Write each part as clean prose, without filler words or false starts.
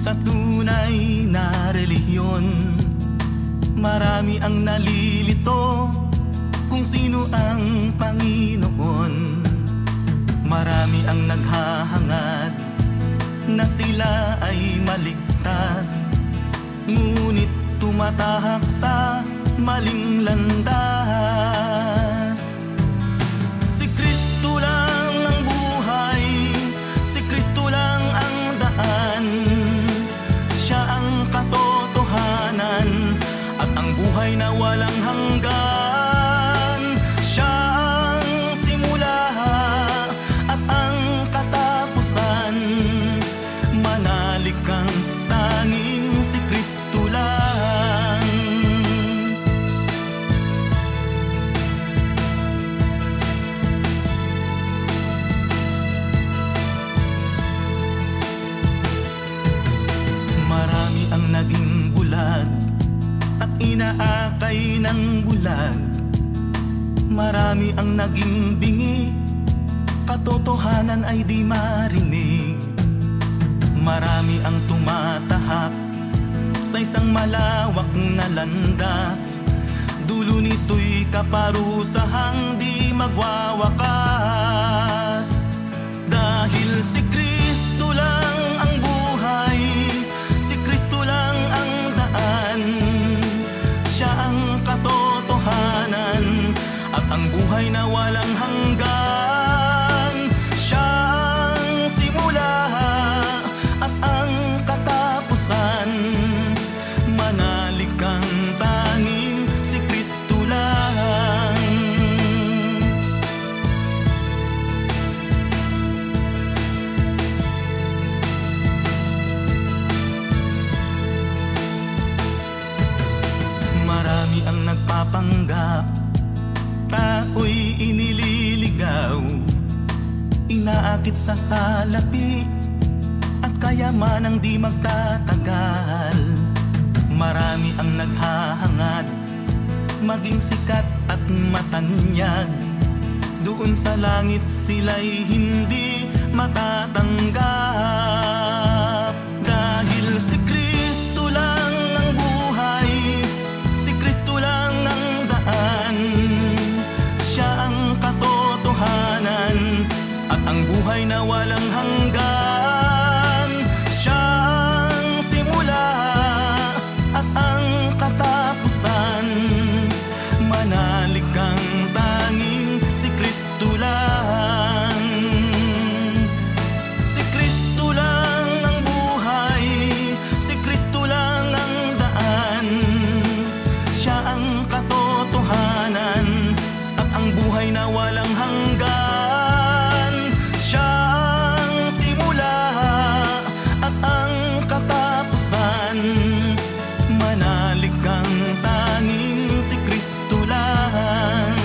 Sa tunay na relihiyon, marami ang nalilito kung sino ang Panginoon. Marami ang naghahangad na sila ay maligtas, ngunit tumatahak sa maling landas. Si Kristo lang ang buhay, si Kristo lang ang daan. Siya ang katotohanan at ang buhay na walang hanggan. Siya ang simula at ang katapusan. Manalig kang tanging si Kristo lang. Marami ang naging bulag at inaakay ng bulag. Marami ang naging bingi, katotohanan ay di marinig. Marami ang tumatahak sa isang malawak na landas. Dulo nito'y kaparusahang di magwawakas. Dahil si Kristo lang ang buhay, si Kristo lang ang daan. Siya ang katotohanan at ang buhay na walang hanggan. Siya ang simula at ang katapusan. Manalig kang tanging si Kristo lang. Marami ang nagpapanggap, tao'y inililigaw, inaakit sa salapi at kayamanang di magtatagal. Marami ang naghahangad maging sikat at matanyag. Doon sa langit sila'y hindi matatanggap. Dahil si Kristo lang ang buhay, si Kristo lang ang daan. Siya ang katotohanan at ang buhay na walang hanggan. Siya ang simula at ang katapusan. Manalig kang tanging si Kristo lang. Si Kristo lang ang buhay, si Kristo lang ang daan. Siya ang katotohanan at ang buhay na walang hanggan. Siya ang simula at ang katapusan. Manalig kang tanging si Kristo lang.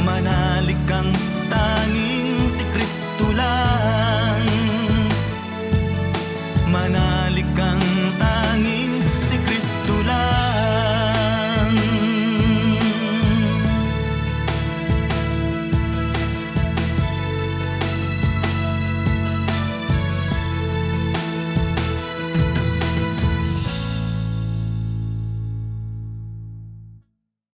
Manalig kang tanging si Kristo lang. Manalig kang